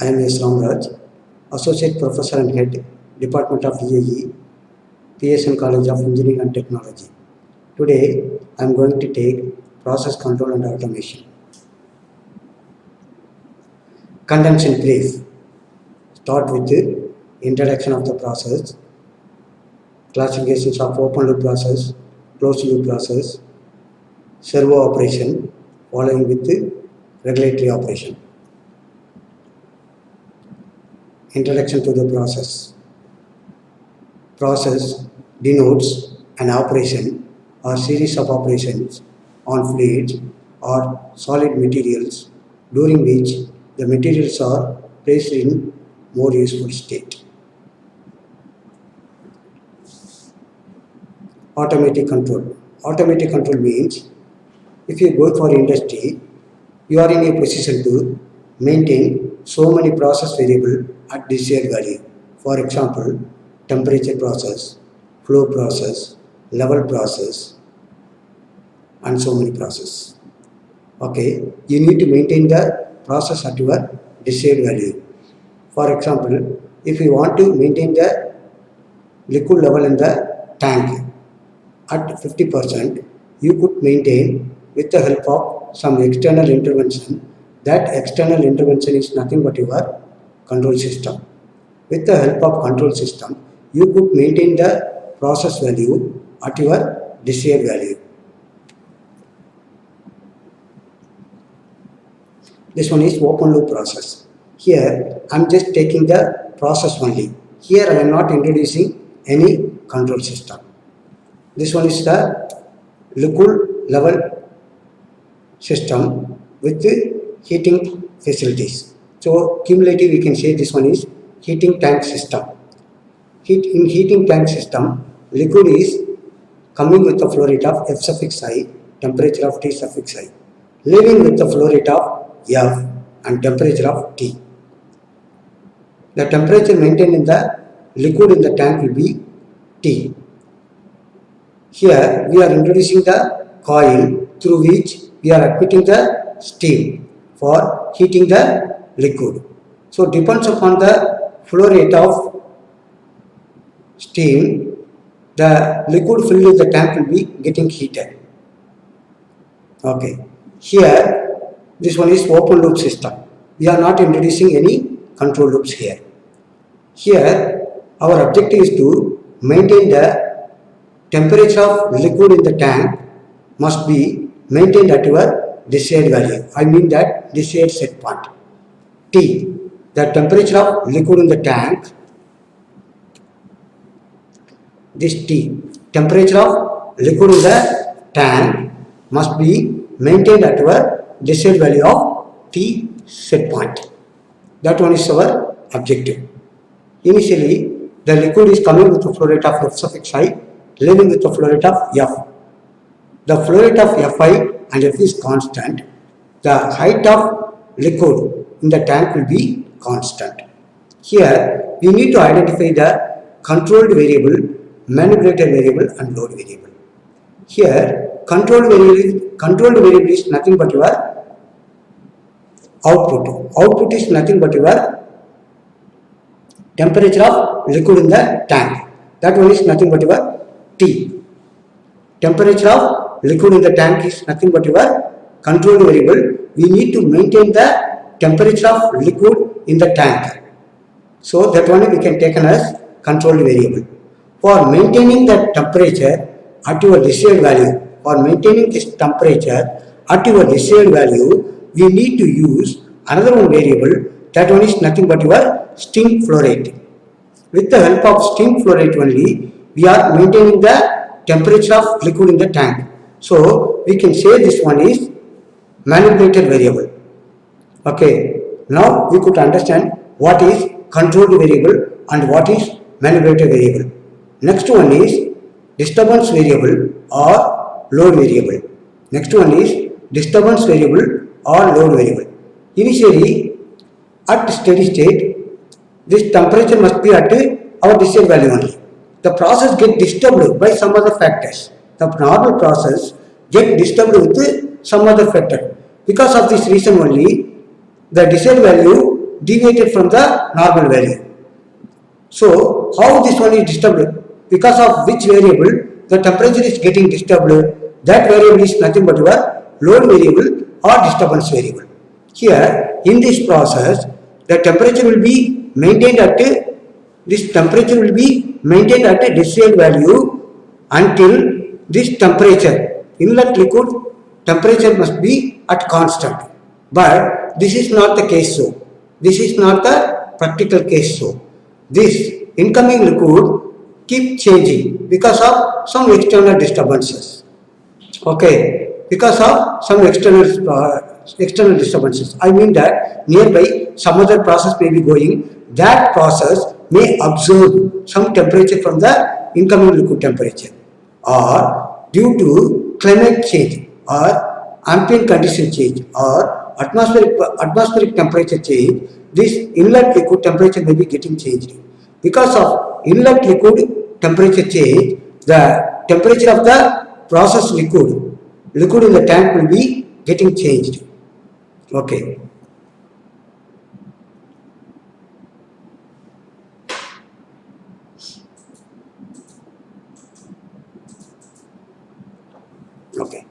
I am S. Ramraj, Associate Professor and Head, Department of EAE, PSN College of Engineering and Technology. Today, I am going to take process control and automation. Contents in brief. Start with the introduction of the process, classifications of open loop process, closed loop process, servo operation, following with the regulatory operation. Introduction to the process. Process denotes an operation or series of operations on fluids or solid materials during which the materials are placed in more useful state. Automatic control. Automatic control means if you go for industry, you are in a position to maintain so many process variables at desired value. For example, temperature process, flow process, level process, and so many processes. Okay, you need to maintain the process at your desired value. For example, if you want to maintain the liquid level in the tank at 50%, you could maintain with the help of some external intervention. That external intervention is nothing but your control system. With the help of control system, you could maintain the process value at your desired value. This one is open loop process. Here I am just taking the process only. Here I am not introducing any control system. This one is the liquid level system with the heating facilities. So cumulative we can say this one is heating tank system. In heating tank system, liquid is coming with the flow rate of F suffix I, temperature of T suffix I, leaving with the flow rate of F and temperature of T. The temperature maintained in the liquid in the tank will be T. Here we are introducing the coil through which we are admitting the steam for heating the liquid. So depends upon the flow rate of steam, the liquid filled in the tank will be getting heated. Okay. Here this one is open loop system. We are not introducing any control loops here. Here our objective is to maintain the temperature of liquid in the tank must be maintained at your desired value. I mean that desired set point. T, the temperature of liquid in the tank, this T, temperature of liquid in the tank must be maintained at your desired value of T set point. That one is our objective. Initially, the liquid is coming with the flow rate of F suffix I, leaving with the flow rate of F. The flow rate of Fi and F is constant. The height of liquid in the tank will be constant. Here, we need to identify the controlled variable, manipulated variable and load variable. Here, controlled variable is nothing but your output. Output is nothing but your temperature of liquid in the tank. That one is nothing but your T. Temperature of liquid in the tank is nothing but your controlled variable. We need to maintain the temperature of liquid in the tank. So that one we can take as controlled variable. For maintaining the temperature at your desired value, we need to use another one variable. That one is nothing but your steam flow rate. With the help of steam flow rate only, we are maintaining the temperature of liquid in the tank. So we can say this one is manipulated variable. Okay. Now we could understand what is controlled variable and what is manipulated variable. Next one is disturbance variable or load variable. Next one is disturbance variable or load variable. Initially, at steady state, this temperature must be at our desired value only. The process gets disturbed by some other factors. The normal process gets disturbed with some other factor. Because of this reason only, the desired value deviated from the normal value. So how this one is disturbed? Because of which variable the temperature is getting disturbed? That variable is nothing but your load variable or disturbance variable. Here in this process, the temperature will be maintained at a desired value until this temperature, inlet liquid temperature must be at constant. But this is not the case so. This is not the practical case so. This incoming liquid keep changing because of some external disturbances. Okay, because of some external disturbances. I mean that nearby some other process may be going. That process may absorb some temperature from the incoming liquid temperature, or due to climate change or ambient condition change or atmospheric temperature change, this inlet liquid temperature may be getting changed. Because of inlet liquid temperature change, the temperature of the process liquid in the tank will be getting changed. Okay. Okay.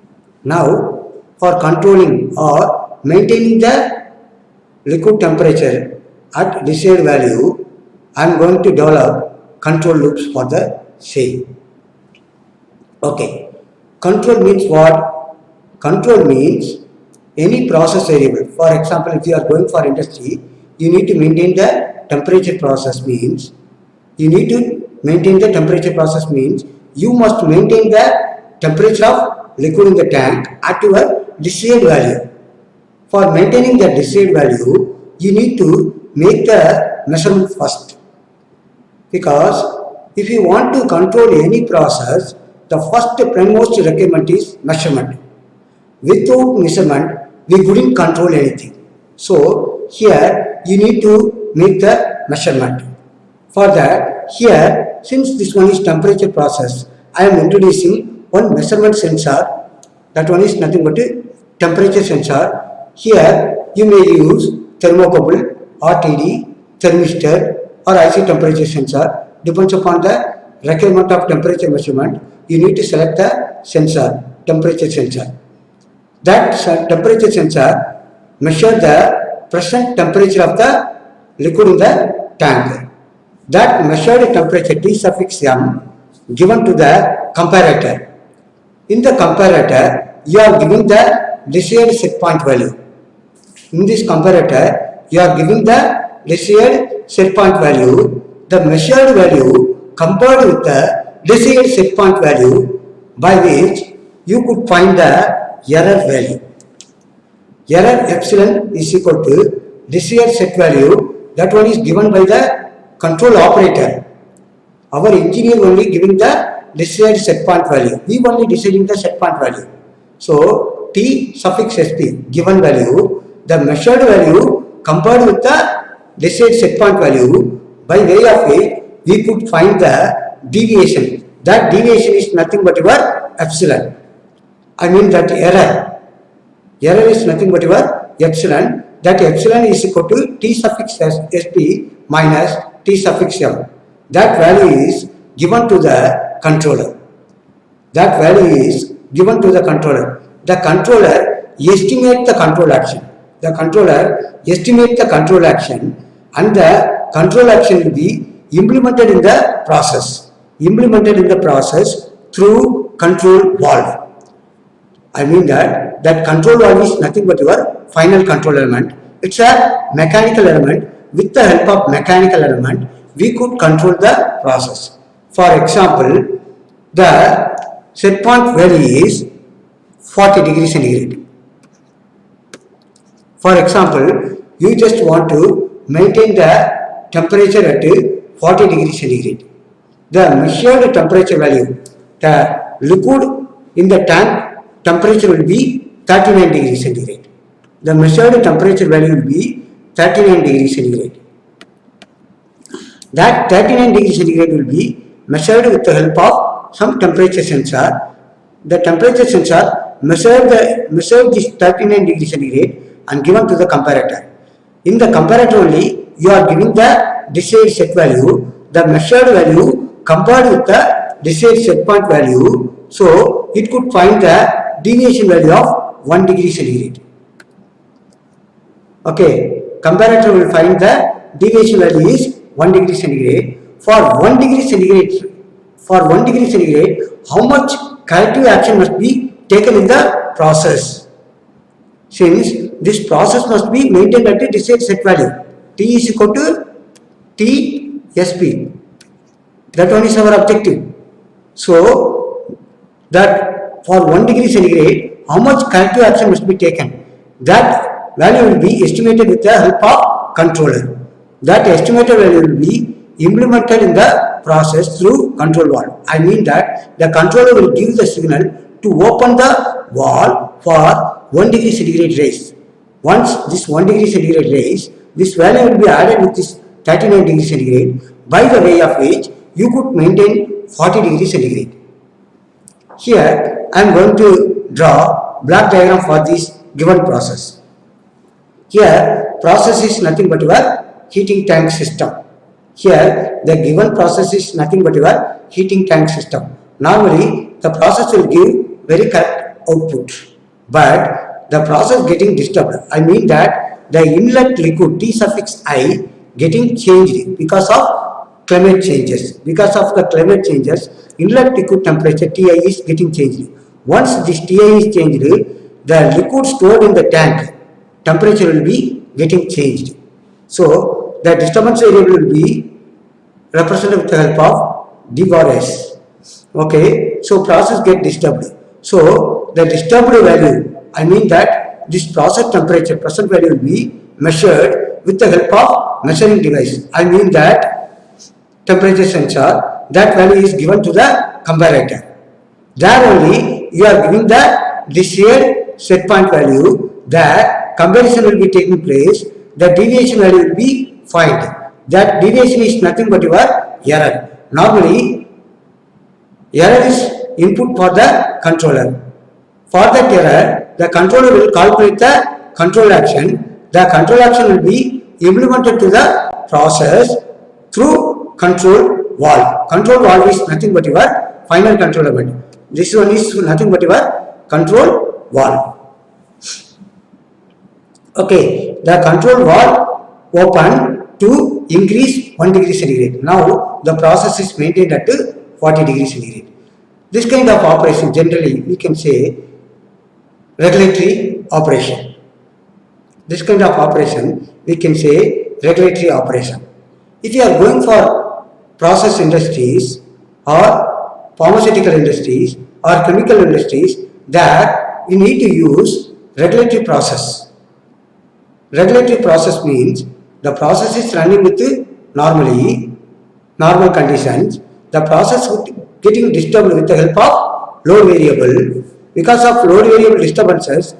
Now, for controlling or maintaining the liquid temperature at desired value, I am going to develop control loops for the same. Okay. Control means what? Control means any process variable. For example, if you are going for industry, you need to maintain the temperature process means you must maintain the temperature of liquid in the tank at your desired value. For maintaining the desired value, you need to make the measurement first. Because if you want to control any process, the first premost requirement is measurement. Without measurement, we couldn't control anything. So here you need to make the measurement. For that, here since this one is temperature process, I am introducing one measurement sensor. That one is nothing but a temperature sensor. Here you may use thermocouple, RTD, thermistor or IC temperature sensor. Depends upon the requirement of temperature measurement. You need to select the sensor, temperature sensor. That temperature sensor measures the present temperature of the liquid in the tank. That measured temperature T suffix m given to the comparator. In the comparator, you are giving the desired set point value. In this comparator, you are giving the desired set point value. The measured value compared with the desired set point value by which you could find the error value. Error epsilon is equal to desired set value. That one is given by the control operator. Our engineer only giving the desired set point value. We only deciding the set point value. So T suffix SP given value, the measured value compared with the desired set point value, by way of it we could find the deviation. That deviation is nothing but your epsilon. I mean that error. Error is nothing but your epsilon. That epsilon is equal to T suffix SP minus T suffix m. That value is given to the controller. That value is given to the controller. The controller estimates the control action. The controller estimates the control action, and the control action will be implemented in the process. Implemented in the process through control valve. I mean that control valve is nothing but your final control element. It's a mechanical element. With the help of mechanical element, we could control the process. For example, the set point value is 40 degrees centigrade. For example, you just want to maintain the temperature at 40 degrees centigrade. The measured temperature value, the liquid in the tank temperature will be 39 degrees centigrade. The measured temperature value will be 39 degrees centigrade. That 39 degrees centigrade will be measured with the help of some temperature sensor. The temperature sensor measured this 39 degrees centigrade and given to the comparator. In the comparator only, you are giving the desired set value, the measured value compared with the desired set point value. So it could find the deviation value of 1 degree centigrade. Okay, comparator will find the deviation value is 1 degree centigrade. For 1 degree centigrade, how much corrective action must be taken in the process? Since this process must be maintained at the desired set value, T is equal to TSP. That one is our objective. So that for 1 degree centigrade, how much corrective action must be taken? That value will be estimated with the help of controller. That estimated value will be implemented in the process through control valve. I mean that the controller will give the signal to open the valve for 1 degree centigrade raise. Once this 1 degree centigrade raise, this value will be added with this 39 degree centigrade, by the way of which you could maintain 40 degree centigrade. Here I am going to draw block diagram for this given process. Here process is nothing but your heating tank system. Here the given process is nothing but your heating tank system. Normally the process will give very correct output, but the process getting disturbed. I mean that the inlet liquid T suffix I getting changed because of climate changes. Because of the climate changes, inlet liquid temperature Ti is getting changed. Once this Ti is changed, the liquid stored in the tank temperature will be getting changed. So the disturbance variable will be represented with the help of d bar s. Okay, so process get disturbed. So the disturbed value, I mean that this process temperature present value will be measured with the help of measuring device. I mean that temperature sensor, that value is given to the comparator. There only you are giving the desired set point value, that comparison will be taking place, the deviation value will be found. That deviation is nothing but your error. Normally error is input for the controller. For that error, the controller will calculate the control action. The control action will be implemented to the process through control valve. Control valve is nothing but your final control element. This one is nothing but your control valve. Okay, the control valve open to increase 1 degree centigrade. Now the process is maintained at 40 degree centigrade. This kind of operation generally we can say regulatory operation. This kind of operation we can say regulatory operation. If you are going for process industries or pharmaceutical industries or chemical industries, there we need to use regulatory process. Regulatory process means the process is running with normal conditions. The process getting disturbed with the help of load variable. Because of load variable disturbances,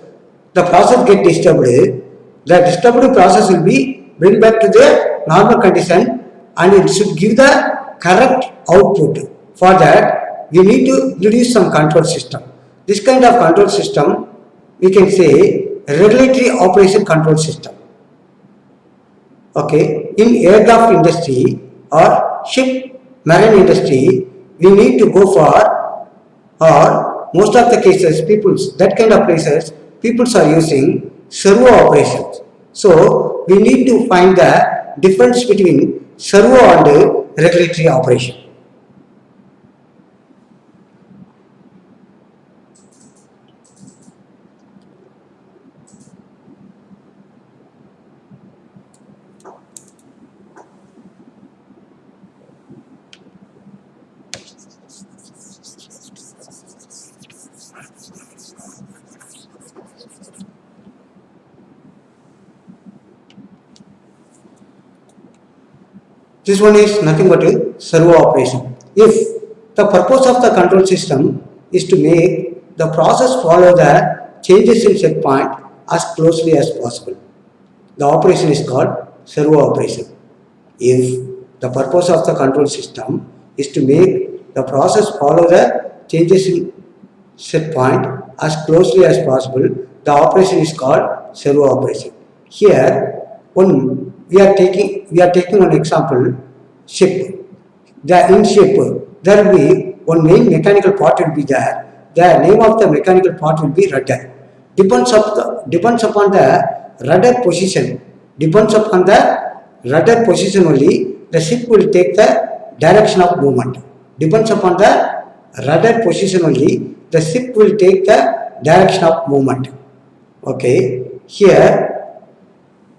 the process get disturbed. The disturbed process will be bring back to the normal condition and it should give the correct output. For that, we need to introduce some control system. This kind of control system we can say regulatory operation control system. Okay, in aircraft industry or ship marine industry, we need to go for, or most of the cases, that kind of places, people are using servo operations. So we need to find the difference between servo and regulatory operation. This one is nothing but a servo operation. If the purpose of the control system is to make the process follow the changes in set point as closely as possible, the operation is called servo operation. If the purpose of the control system is to make the process follow the changes in set point as closely as possible, the operation is called servo operation. Here we are taking one example, ship. In ship, there will be one main mechanical part will be there. The name of the mechanical part will be rudder. Depends upon the rudder position. Depends upon the rudder position only, the ship will take the direction of movement. Depends upon the rudder position only, the ship will take the direction of movement. Okay, here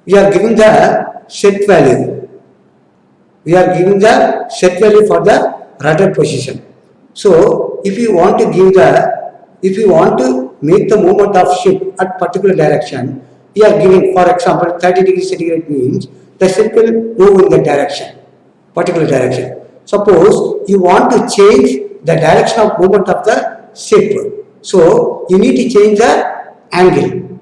we are giving the set value. We are giving the set value for the rudder position. So if you want to make the movement of ship at particular direction, we are giving, for example, 30 degrees centigrade means the ship will move in the direction, particular direction. Suppose you want to change the direction of movement of the ship, so you need to change the angle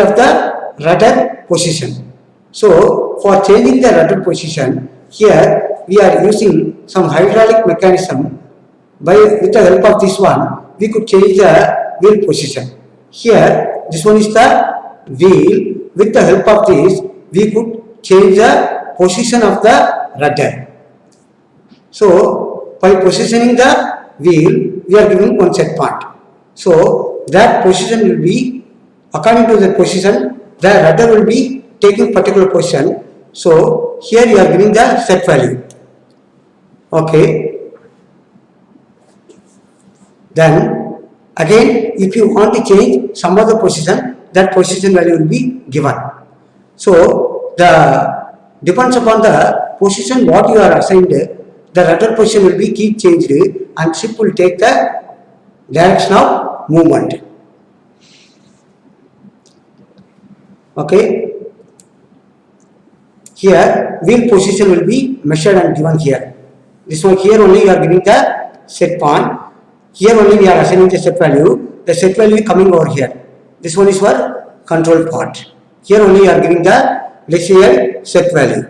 of the rudder position. So for changing the rudder position, here we are using some hydraulic mechanism. With the help of this one, we could change the wheel position. Here, this one is the wheel. With the help of this, we could change the position of the rudder. So by positioning the wheel, we are giving one set point. So that position will be, according to the position, the rudder will be taking particular position. So here you are giving the set value. Okay. Then again, if you want to change some other position, that position value will be given. So the depends upon the position what you are assigned, the rudder position will be keep changed and ship will take the direction of movement. Okay. Here wheel position will be measured and given here. This one here only you are giving the set point. Here only we are assigning the set value. The set value is coming over here. This one is for control part. Here only you are giving the let's set value.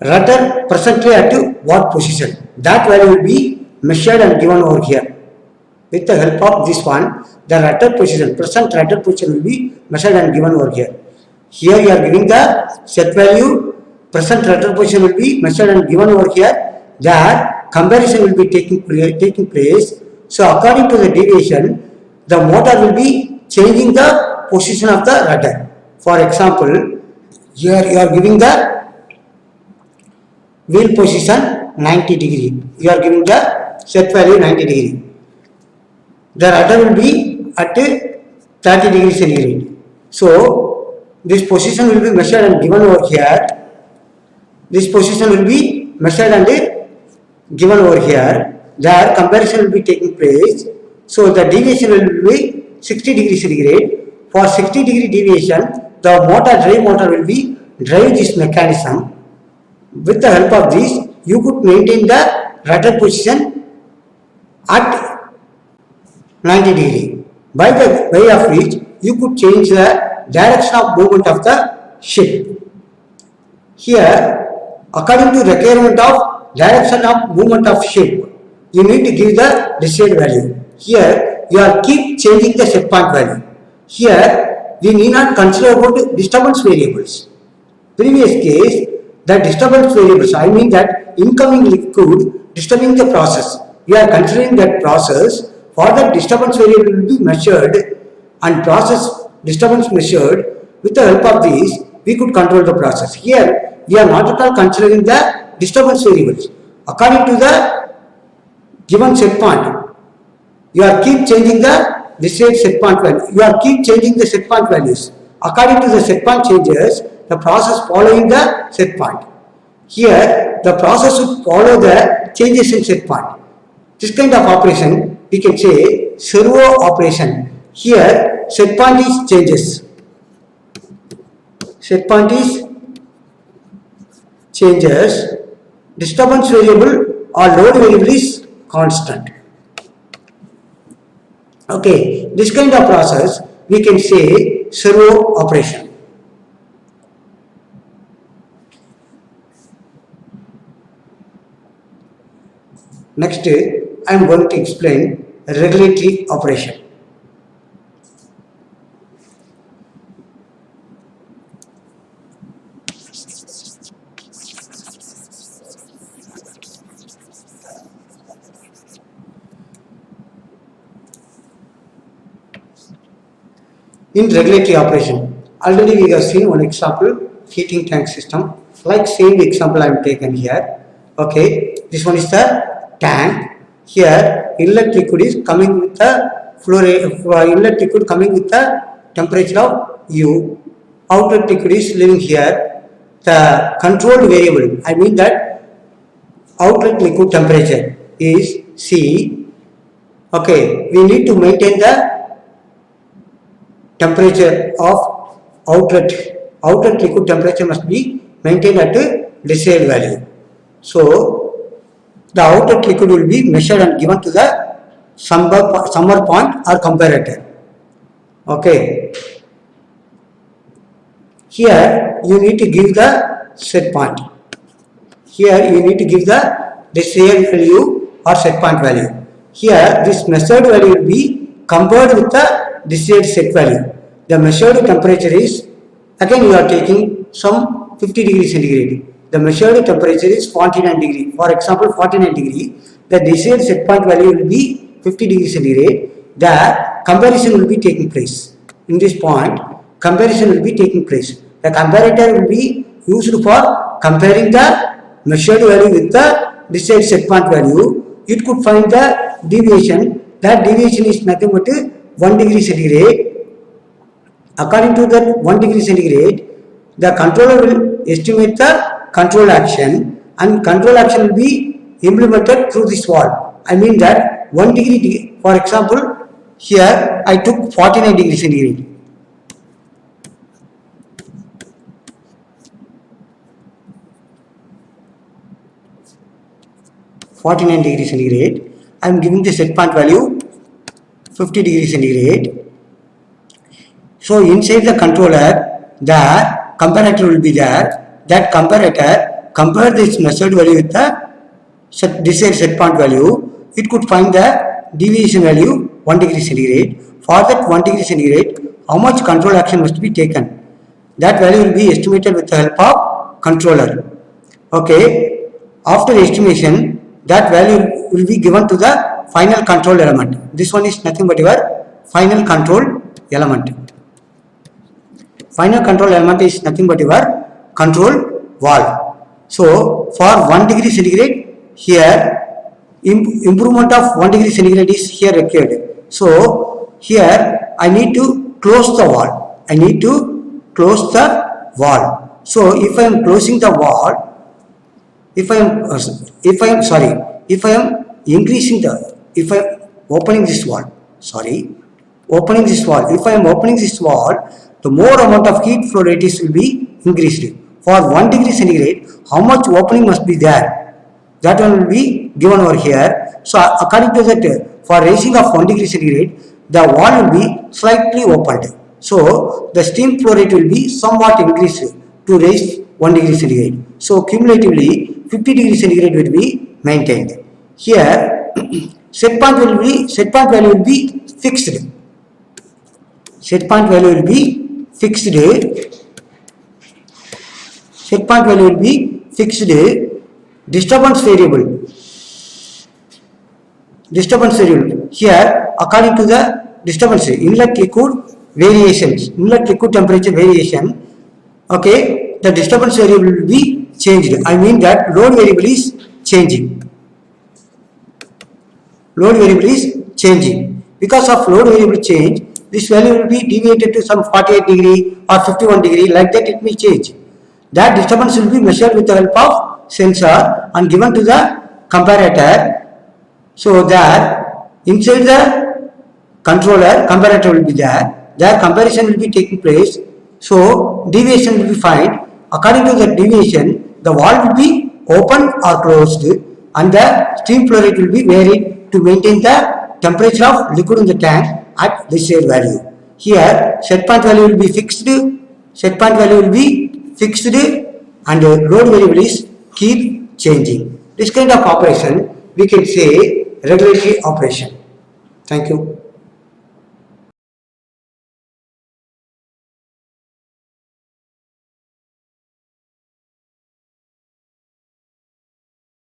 Rudder presently at what position? That value will be measured and given over here. With the help of this one, the rudder position, present rudder position will be measured and given over here. Here you are giving the set value, present rudder position will be measured and given over here. That comparison will be taking place. So according to the deviation, the motor will be changing the position of the rudder. For example, here you are giving the wheel position 90 degree. You are giving the set value 90 degree. The rudder will be at 30 degrees centigrade. So this position will be measured and given over here. This position will be measured and given over here. There comparison will be taking place. So the deviation will be 60 degrees centigrade. For 60 degree deviation, the drive motor will be drive this mechanism. With the help of this, you could maintain the rudder position at 90 degree. By the way of which, you could change the direction of movement of the ship. Here, according to requirement of direction of movement of ship, you need to give the desired value. Here, you are keep changing the set point value. Here, we need not consider about disturbance variables. Previous case, the disturbance variables, I mean that incoming liquid disturbing the process. We are considering that process. For that disturbance variable will be measured and process disturbance measured. With the help of these, we could control the process. Here, we are not at all considering the disturbance variables. According to the given set point, you are keep changing the desired set point value. You are keep changing the set point values. According to the set point changes, the process following the set point. Here, the process would follow the changes in set point. This kind of operation we can say servo operation. Here, set point is changes. Set point is changes. Disturbance variable or load variable is constant. Okay, this kind of process we can say servo operation. Next, I am going to explain regulatory operation. in regulatory operation. Already we have seen one example, heating tank system. Like same example I am taken here. Okay, this one is the tank. Here inlet liquid is coming with the inlet liquid coming with the temperature of U. Outlet liquid is living here. The controlled variable, I mean that outlet liquid temperature is C. Okay, we need to maintain the temperature of outlet liquid temperature must be maintained at a desired value. So the outlet liquid will be measured and given to the summer point or comparator. Okay, here you need to give the set point. Here you need to give the desired value or set point value. Here this measured value will be compared with the desired set value. The measured temperature is, again you are taking some 50 degrees centigrade. The measured temperature is 49 degree. For example, 49 degree. The desired set point value will be 50 degrees centigrade. The comparison will be taking place. In this point, comparison will be taking place. The comparator will be used for comparing the measured value with the desired set point value. It could find the deviation. That deviation is nothing but 1 degree centigrade. According to that 1 degree centigrade, the controller will estimate the control action, and control action will be implemented through this valve. I mean that 1 degree, for example, here I took 49 degree centigrade. I am giving the set point value 50 degree centigrade. So inside the controller, the comparator will be there. That comparator compare this measured value with the desired set point value. It could find the deviation value 1 degree centigrade. For that 1 degree centigrade, how much control action must be taken? That value will be estimated with the help of controller. Okay. After estimation, that value will be given to the final control element. This one is nothing but your final control element. Final control element is nothing but your control valve. So for 1 degree centigrade, here improvement of 1 degree centigrade is here required. So here I need to close the valve. So if I am closing the valve, if I am opening this valve, if I am opening this valve, the more amount of heat flow rate will be increased. For 1 degree centigrade, how much opening must be there? That one will be given over here. So according to that, for raising of 1 degree centigrade, the valve will be slightly opened. So the steam flow rate will be somewhat increased to raise 1 degree centigrade. So cumulatively 50 degree centigrade will be maintained. Here set point value will be fixed. Set point value will be fixed. Disturbance variable. Here according to the disturbance, inlet liquid temperature variation. Okay, the disturbance variable will be changed. I mean that load variable is changing. Because of load variable change, this value will be deviated to some 48 degree or 51 degree, like that it may change. That disturbance will be measured with the help of sensor and given to the comparator. So that inside the controller, comparator will be there. Their comparison will be taking place. So deviation will be found. According to the deviation, the valve will be open or closed, and the steam flow rate will be varied to maintain the temperature of liquid in the tank at desired value. Here set point value will be fixed. And load variable is keep changing. This kind of operation we can say regulatory operation. Thank you.